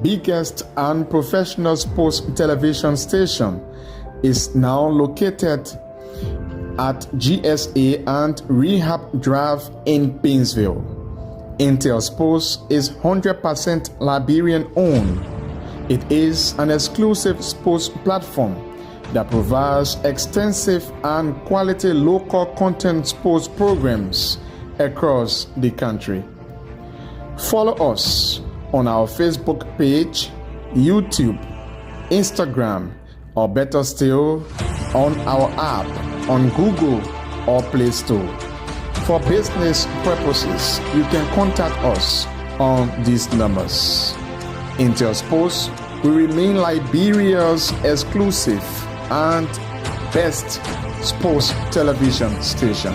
biggest and professional sports television station, is now located at GSA and Rehab Drive in Painesville. Intel Sports is 100% Liberian owned. It is an exclusive sports platform that provides extensive and quality local content sports programs across the country. Follow us on our Facebook page, YouTube, Instagram, or better still, on our app on Google or Play Store. For business purposes, you can contact us on these numbers. Intel Sports will remain Liberia's exclusive and best sports television station.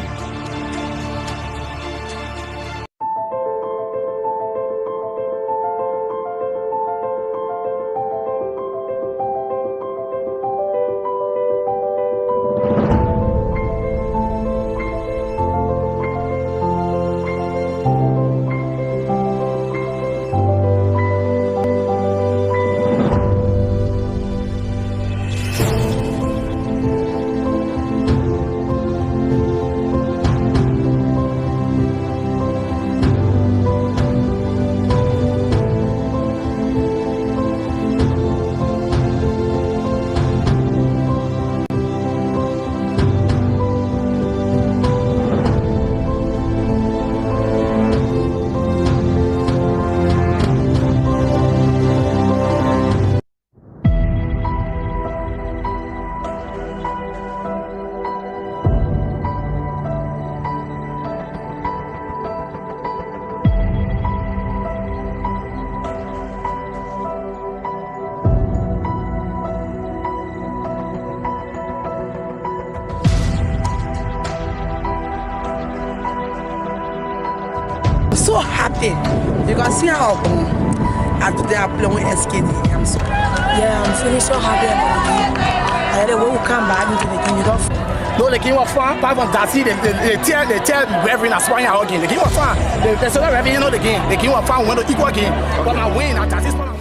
So happy. You can see how they are playing SKD. I'm so I'm feeling so happy about the game. I had a way to come back into the game. You don't no, the game was fun. Apart from that, see, they tell Reverend as far as the game was fun. They said Reverend, you know the game. The game was fun. We went to equal game. But I win at this point.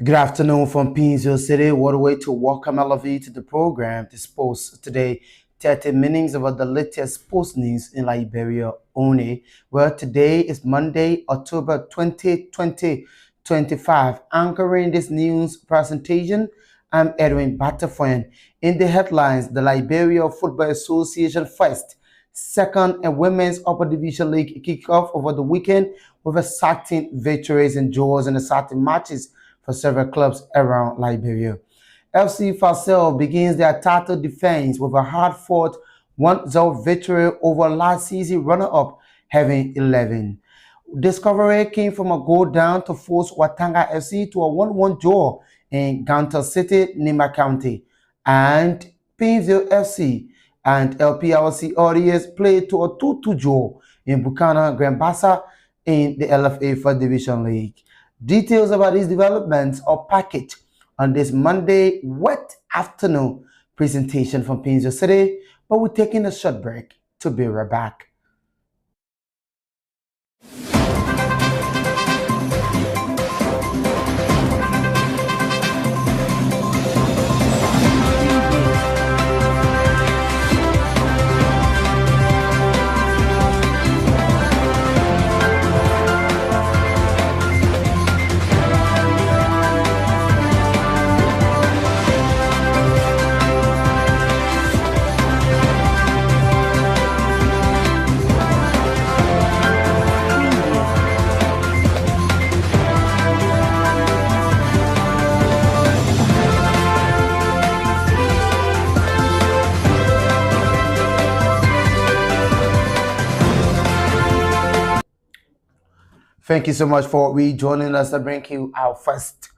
Good afternoon from Painesville City. What a way to welcome all of you to the program. The sports today, 30 minutes about the latest sports news in Liberia only. Well, today is Monday, October 20, 2025. Anchoring this news presentation, I'm Edwin Batafoyan. In the headlines, the Liberia Football Association first, second and Women's Upper Division League kickoff over the weekend with exciting victories and draws in exciting matches for several clubs around Liberia. FC Fasel begins their title defense with a hard-fought 1-0 victory over last season runner-up Heaven 11. Discovery came from a goal down to force Watanga FC to a 1-1 draw in Ganta City, Nima County. And Painesville FC and LPRC ODS played to a 2-2 draw in Bukana Grand Bassa in the LFA First Division League. Details about these developments are packaged on this Monday wet afternoon presentation from Painesville City, but we're taking a short break to be right back. Thank you so much for rejoining us to bring you our first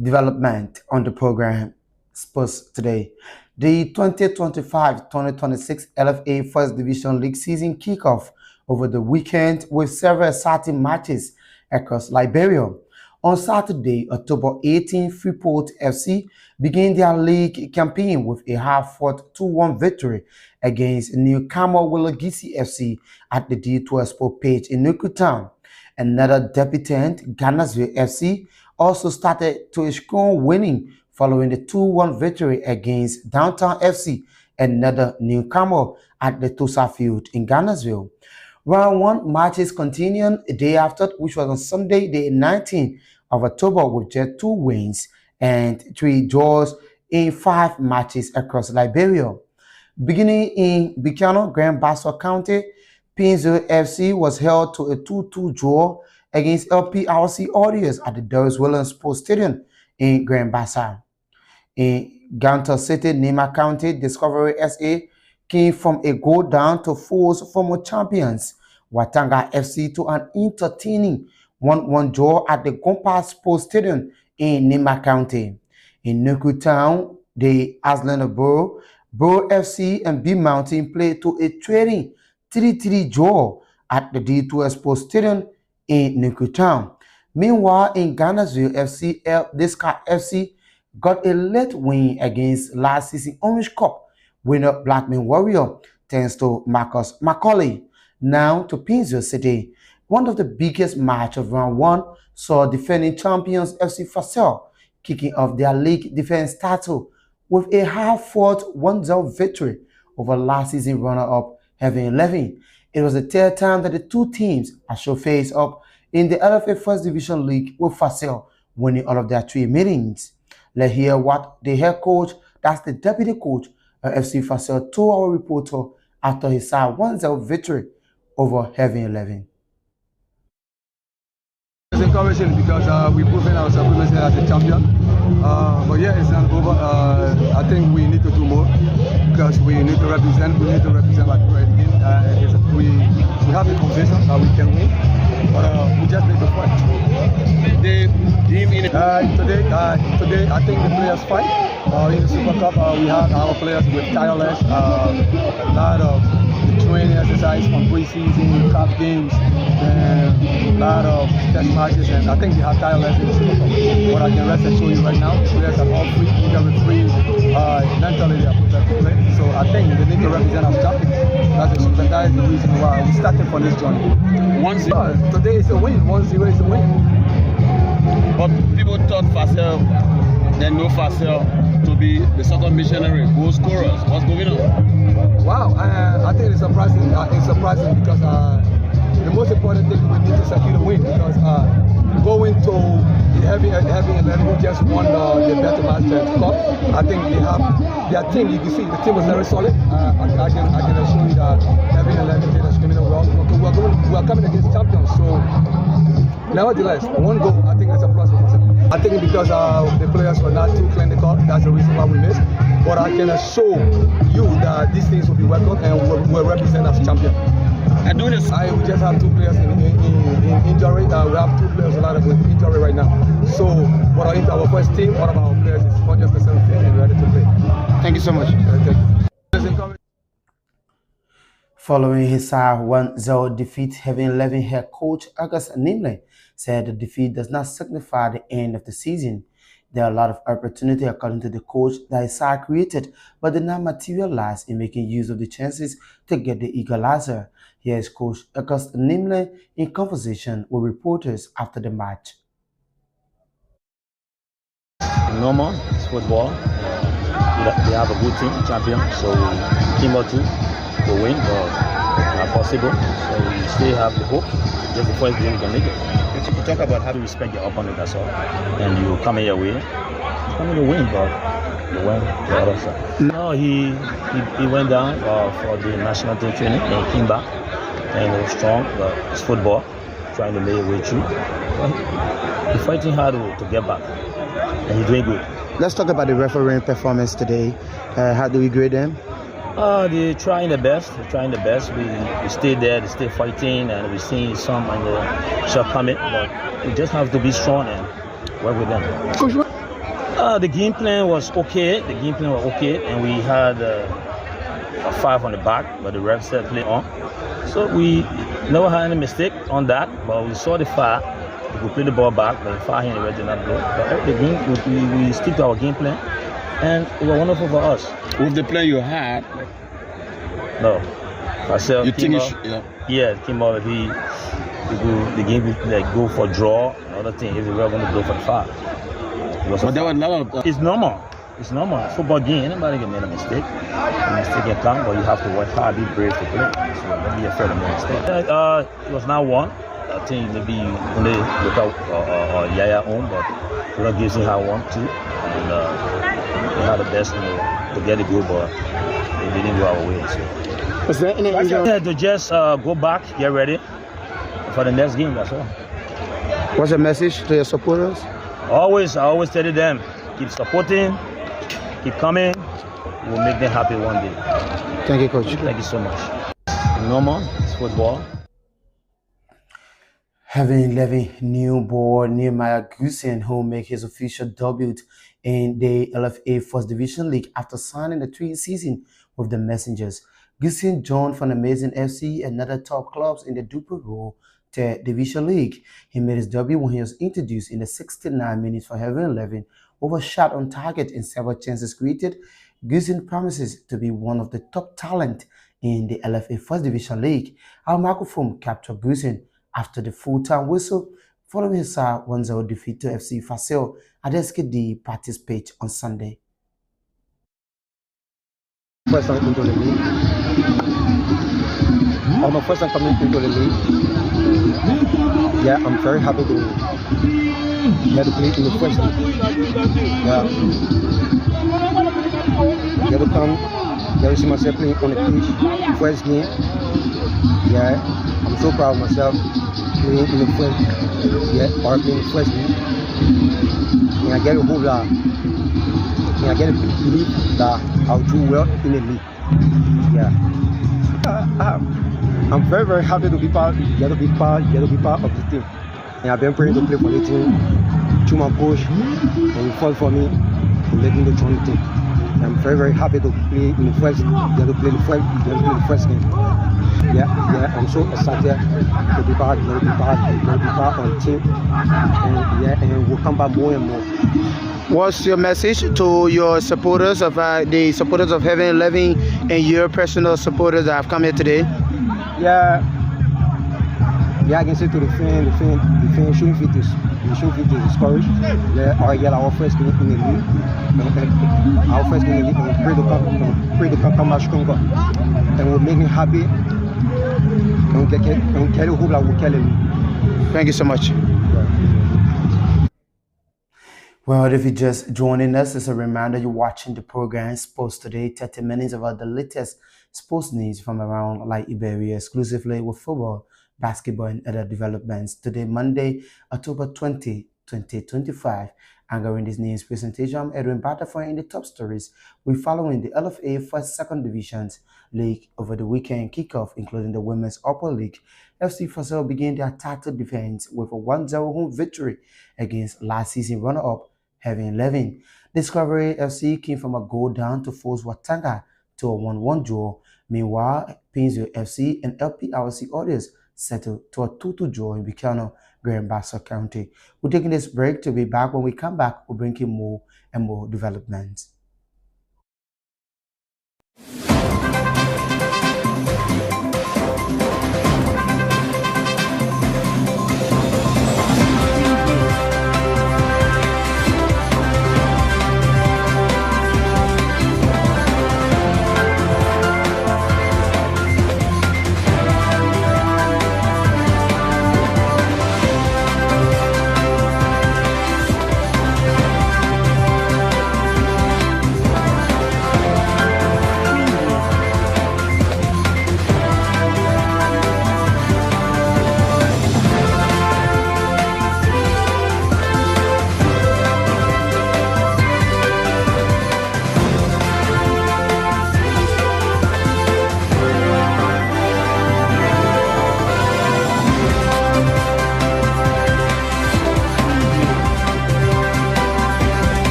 development on the program Sports Today. The 2025-2026 LFA First Division League season kickoff over the weekend with several exciting matches across Liberia. On Saturday, October 18, Freeport FC began their league campaign with a half-fought 2-1 victory against Newcomer Willigisi FC at the D2 Sport Page in Newtown. Another debutant, Ghannasville FC, also started to a strong winning following the 2-1 victory against Downtown FC, another newcomer at the Tosa Field in Ghannasville. Round 1 matches continued a day after, which was on Sunday, the 19th of October, with just 2 wins and 3 draws in 5 matches across Liberia. Beginning in Buchanan, Grand Bassa County, Painesville FC was held to a 2-2 draw against LPRC Audios at the Doris Williams Sports Stadium in Grand Bassa. In Gantor City, Nema County, Discovery SA came from a goal down to force former champions Watanga FC to an entertaining 1-1 draw at the Gompa Sports Stadium in Nema County. In Nuku Town, the Aslan Borough FC and B Mountain played to a trading 3-3 draw at the D2 Sports Stadium in Nuku Town. Meanwhile, in Ghannasville FC, Disca FC got a late win against last season Orange Cup winner Blackman Warrior, thanks to Marcus Macaulay. Now to Painesville City. One of the biggest match of round 1 saw defending champions FC Fasel kicking off their league defense title with a half-fought 1-0 victory over last season runner-up Heaven 11. It was the 3rd time that the two teams show face up in the LFA First Division League, with Fasel winning all of their 3 meetings. Let's hear what the head coach, that's the deputy coach of FC Fasel, told our reporter after his side 1-0 victory over Heaven 11. It's encouraging because we've proven ourselves as a champion. But yeah, it's not over. I think we need to do more because we need to represent. We need to represent like we have the conviction that we can win, but we just need to fight. Today, I think the players fight. In the Super Cup, we had our players with tireless, a lot of training exercise from pre-season, cup games, and a lot of test matches, and I think they have tireless in the Super Cup. What I can rest assure you right now, players are all free, free, mentally they are prepared to play. So I think they need to represent our champions. That is the reason why we started for this journey. 1-0. Today is a win. 1-0 is a win. But people thought Fasel, they know Fasel to be the second missionary goal scorers. What's going on? Wow, I think it's surprising. It's surprising because the most important thing we need to secure the win, because going to the Heavy 11 who just won the Better Masters Cup, I think they have their team. You can see the team was very solid. I can assure you that Heavy 11 did extremely well. We are coming against champions, so nevertheless, 1 goal, I think that's a plus for us. I think because the players were not too clinical, that's the reason why we missed. But I can assure you that these things will be welcome and will represent as champion. And doing this, we just have 2 players in injury. We have 2 players with injury right now. So, what our first team, one of our players is 100% fit and ready to play. Thank you so much. Following his 1-0 defeat, Heaven 11 head coach August Nimle said the defeat does not signify the end of the season. There are a lot of opportunity, according to the coach, that his side created, but did not materialize in making use of the chances to get the equalizer. Here is Coach August Nimle in conversation with reporters after the match. Normal, it's football. We have a good team, champion, so team or two will win, but not possible. So we still have the hope. Just the first game we can make it. You talk about how to respect your opponent, that's all. And you come your way. You come to win, but you win the other side. No, he went down for the national team training and came back. And he was strong, but it's football, trying to lay away through. He's fighting hard to get back. And he's doing good. Let's talk about the refereeing performance today. How do we grade them? They're trying their best. They're trying their best. We stay there, they stay fighting, and we're seeing some in the shortcoming. But we just have to be strong and work with them. The game plan was okay. And we had a 5 on the back, but the ref said play on. So we never had any mistake on that. But we saw the foul. We could play the ball back, but the foul here in the red did not blow. But the game, we stick to our game plan, and it was wonderful for us. With the plan you had, no. Marcel you think came out the game would like go for draw, another thing if we were going to go for the foul. But there was a lot of it's normal. It's normal. Football game, anybody can make a mistake. A mistake can come, but you have to work hard, be brave to play. So don't be afraid of making mistakes. It was now 1. I think maybe you only look out Yaya home, but we don't give him how 1, 2. And we had the best to get the goal, but it didn't go our way. So. Was there any to just go back, get ready for the next game, that's all. What's the message to your supporters? I always tell them, keep supporting, keep coming, we'll make them happy one day. Thank you, Coach. Thank you so much. Normal, it's football. Having 11 new boy Nehemiah Gusin, who make his official debut in the LFA First Division League after signing the 3 season with the Messengers. Gusin joined from Amazing FC and other top clubs in the Duper Roll Division League. He made his debut when he was introduced in the 69 minutes for Heaven 11, over shot on target and several chances created. Gusin promises to be one of the top talent in the LFA First Division League. Our microphone captured Gusin after the full-time whistle following his 1-0 defeat to FC Fasel at SKD practice pitch on Sunday. First time into the league. My first time coming into the league. Yeah, I'm very happy to get to play in the first league. Yeah. Get to come, get to see myself playing on the pitch, first game. Yeah, I'm so proud of myself playing in the first, or playing the first league. And I get a hope that, and I get a belief that I'll do well in the league. Yeah. I'm very, very happy to be part of the team. And I've been praying to play for the team through my coach, and he fought for me to let me join the team. And I'm very, very happy to play in the first, play the first game. Yeah, I'm so excited to be part of the team. And we'll come back more and more. What's your message to your supporters of the supporters of Heaven 11 and your personal supporters that have come here today? Yeah, I can say to the fan shouldn't feel discouraged. Our first game in the league, and pray to come back stronger, and we'll make me happy, and carry hope that we'll carry me. Thank you so much. Well, if you're just joining us, it's a reminder you're watching the program Sports Today, 30 minutes about the latest sports news from around Liberia, exclusively with football, basketball, and other developments. Today, Monday, October 20, 2025. Anchoring this news presentation, I'm Edwin Butterfly in the top stories. We're following the LFA First Second Divisions League over the weekend kickoff, including the Women's Upper League. FC Fasel began their tactical defense with a 1-0 home victory against last season runner-up Heaven 11. Discovery FC came from a goal down to force Watanga to a 1-1 draw. Meanwhile, Painesville FC and LPRC Audios settled to a 2-2 draw in Buchanan, Grand Bassa County. We're taking this break. To be back. When we come back, we'll bring you more and more developments.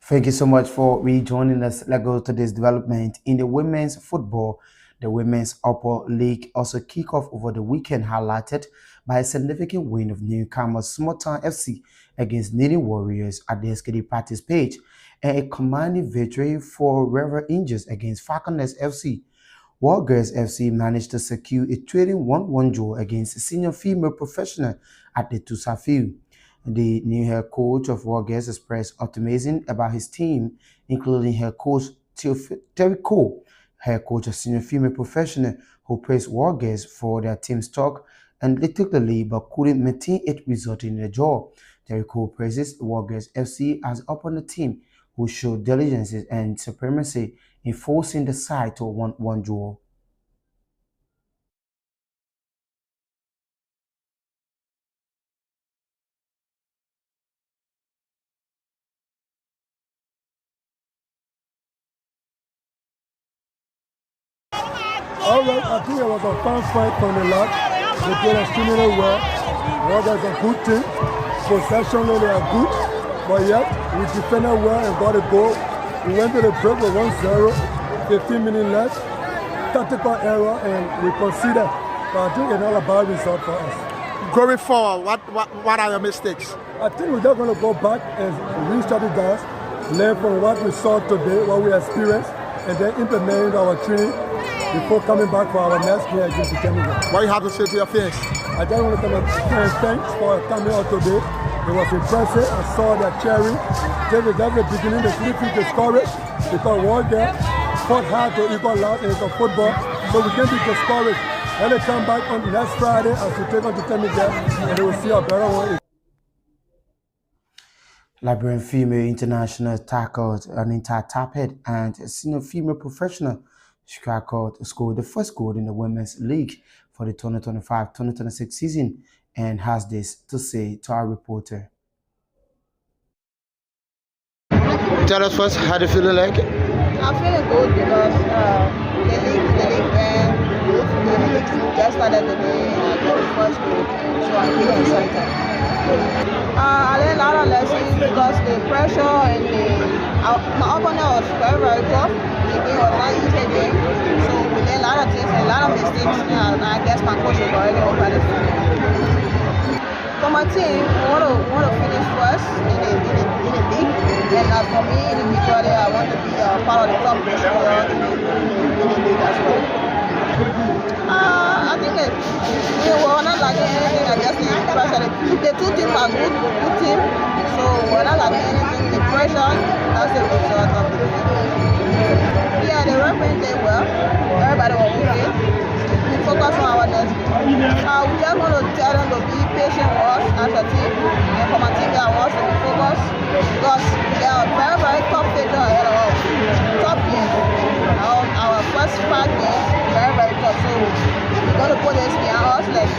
Thank you so much for rejoining us. Let's go to this development in the women's football. The Women's Upper League also kick off over the weekend, highlighted by a significant win of newcomers Small Town FC against Needing Warriors at the SKD practice page, and a commanding victory for River Angels against Falconers FC. Wargirls FC managed to secure a trading 1-1 draw against Senior Female Professional at the Tusa Field. The new head coach of Wargirls expressed optimism about his team, including head coach Terry Cole, head coach of Senior Female Professional, who praised Wargirls for their team's talk and they took the lead but couldn't maintain it, resulting in a draw. Terry Cole praises Wargirls FC as upon the team who showed diligence and supremacy in forcing the side to a 1-1 draw. All right, I think it was a fun fight from the lot. They played extremely well. Wargirls is a good team. Possession, they are good. But yet, we defended well and got a goal. We went to the break with 1-0, 15 minutes left. Tactical error, and we conceded. But I think it's not a bad result for us. Going forward, what are your mistakes? I think we're just going to go back and re-strategize, learn from what we saw today, what we experienced, and then implement our training before coming back for our next game against the Kenya. What you have to say to your fans? I just want to tell them thanks for coming out today. It was impressive. I saw their cheering. Just at the beginning, they didn't feel discouraged because Wargirls fought hard to equal out into football. So we can't be discouraged. Let them come back on next Friday as we take on the Temija, and they will see a better one. Liberian female international tackled Anita Tapet and a senior female professional scored the first goal in the Women's League for the 2025-2026 season and has this to say to our reporter. Tell us first, how do you feel like it? I'm feeling good because the league went good. The league just started today and I got the first goal, so I'm really excited. I learned a lot of lessons because the pressure and my opponent was very, very tough. The game was not easy game, so we learned a lot of things, a lot of mistakes, and I guess my coach was already over it. For my team, we want to finish first in the league, and as for me individually, I want to be part of the top scorer in the league as well. I think we were not lacking anything. I just need pressure. The two teams are good team, so we're not lacking anything. The pressure, that's the result of the game. Yeah, the referee did well. Everybody was okay. We focus on our next game. We just want to tell them to be patient with us as a team, and for my team that wants to be focused because there are very, very tough stages ahead of us. Top game. Our first 5 games, very, very tough. So we're going to put this behind us. Like,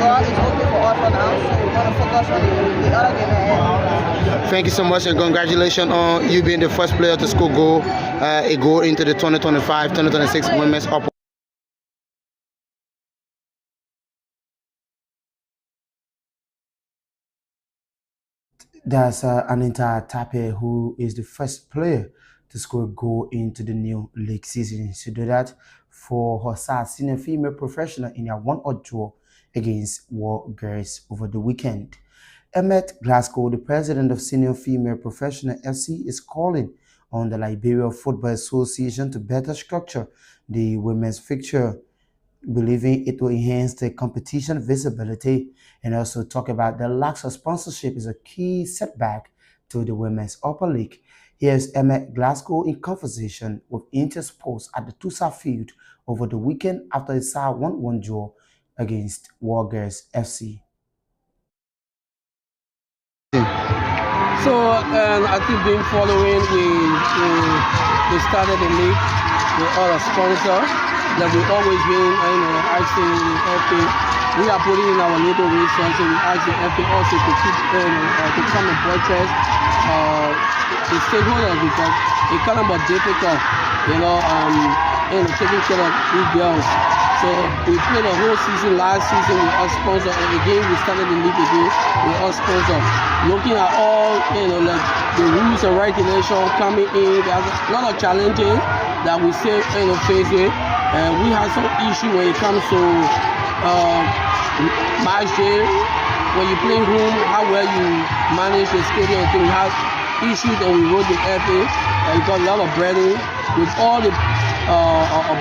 so it's okay for us for now. So we're going to focus on the other game ahead. Thank you so much and congratulations on you being the first player to score a goal into the 2025-2026 Women's Upper. That's Anita Tape, who is the first player to score a goal into the new league season. She did that for her side, senior female professional, in a 1-0 draw against Wargirls over the weekend. Emmett Glasgow, the president of Senior Female Professional FC, is calling on the Liberia Football Association to better structure the women's fixture, believing it will enhance the competition visibility, and also talk about the lack of sponsorship is a key setback to the Women's Upper League. Here's Emmett Glasgow in conversation with Intersports at the Tusa Field over the weekend after a side 1-1 draw against Wargirls FC. So I think been following, we started the league with all our sponsors that we always been asking the FA. We are putting in our little resources. We ask the FA also to keep to come and purchase the stakeholders because it's kind of difficult, taking care of these girls. So we played the whole season last season with us sponsor, and again we started the league again with us sponsor. Looking at all, like the rules and regulations coming in, there's a lot of challenges that we still face with. We have some issue when it comes to match day. When you play home, how well you manage the stadium. We have issues, and we wrote the FA. We got a lot of breading with all the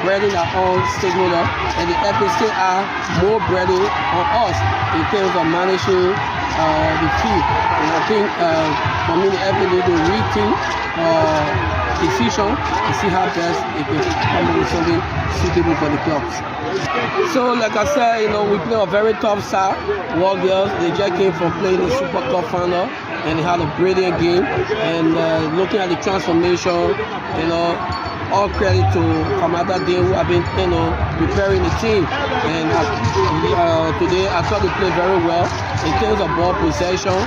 breading our own stakeholder, and the FA still have more breading on us in terms of managing the fee. And I think for me, the FA need to rethink decision to see how best it can come up with something suitable for the clubs. So, like I said, we play a very tough side. War Girls, they just came from playing the Super Cup final, and they had a brilliant game. And looking at the transformation, all credit to Kamada Day, who have been, preparing the team. And today, I thought they played very well in terms of ball possession.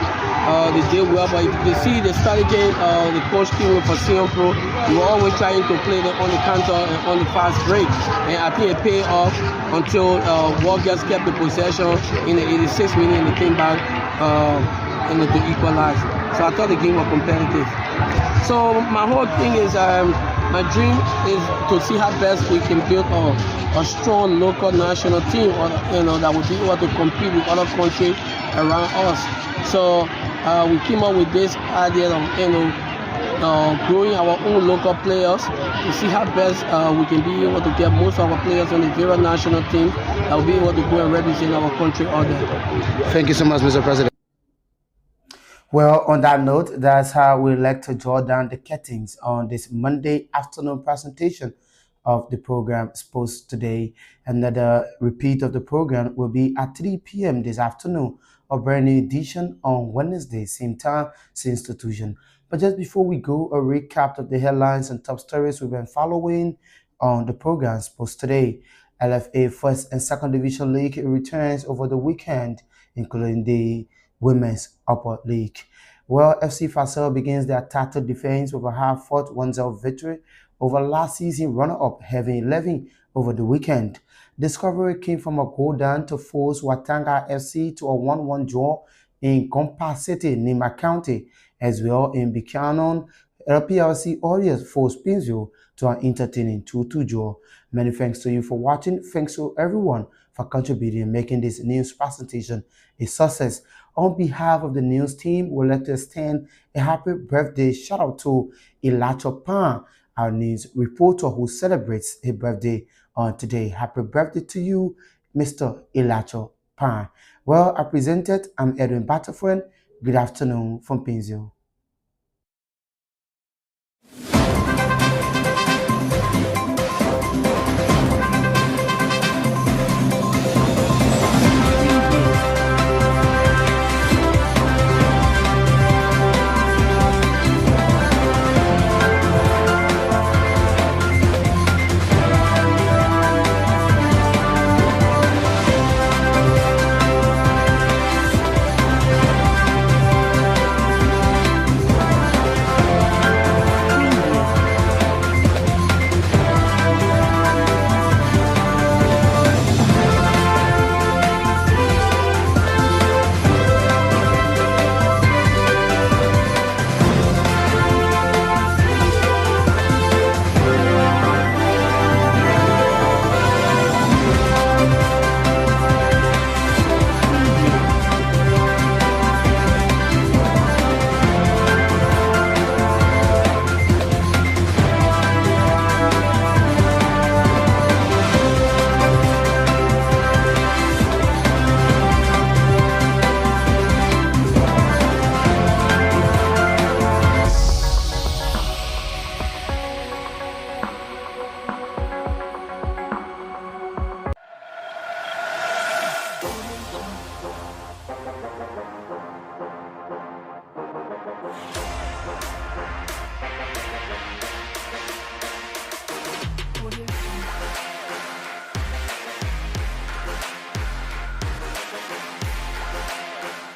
They did well, but you can see the strategy the coach team for Sion Pro, we were always trying to play them on the counter and on the fast break. And I think it paid off until Warriors kept the possession in the 86th minute, and they came back to equalize. So I thought the game was competitive. So my whole thing is, my dream is to see how best we can build a strong local national team, or that will be able to compete with other countries around us. So we came up with this idea of growing our own local players to see how best we can be able to get most of our players on the various national team that will be able to go and represent our country out there. Thank you so much, Mr. President. Well, on that note, that's how we like to draw down the curtains on this Monday afternoon presentation of the program Sports Today. Another repeat of the program will be at 3 p.m. this afternoon, a brand new edition on Wednesday, same time, same institution. But just before we go, a recap of the headlines and top stories we've been following on the program Sports Today. LFA First and Second Division League returns over the weekend, including the Women's Upper League. Well, FC Fasel begins their tattered defense with a hard-fought 1-0 victory over last season runner-up Heaven 11 over the weekend. Discovery came from a goal down to force Watanga FC to a 1-1 draw in Gompa City, Nima County, as well in Buchanan. LPLC Warriors forced Pinzo to an entertaining 2-2 draw. Many thanks to you for watching. Thanks to everyone for contributing and making this news presentation a success. On behalf of the news team, we'd like to extend a happy birthday shout out to Elacho Pan, our news reporter who celebrates his birthday on today. Happy birthday to you, Mr. Elacho Pan. Well, I presented, I'm Edwin Butterfriend. Good afternoon from Pinzo.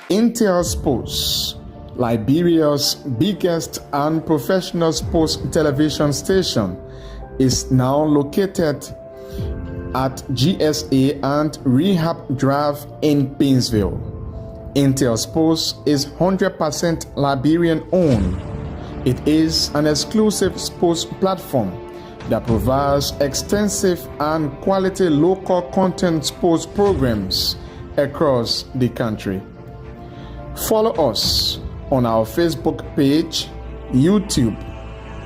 Intel Sports, Liberia's biggest and professional sports television station, is now located at GSA and Rehab Drive in Painesville. Intel Sports is 100% Liberian owned. It is an exclusive sports platform that provides extensive and quality local content sports programs across the country. Follow us on our Facebook page, YouTube,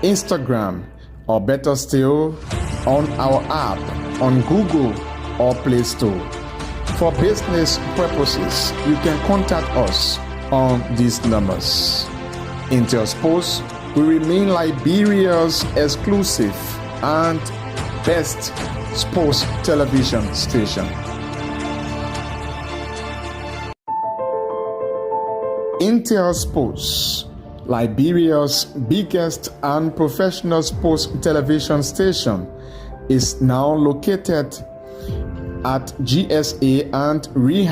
Instagram, or better still, on our app on Google or Play Store. For business purposes, you can contact us on these numbers. Intel Sports will remain Liberia's exclusive and best sports television station. Intel Sports, Liberia's biggest and professional sports television station, is now located at GSA and Rehab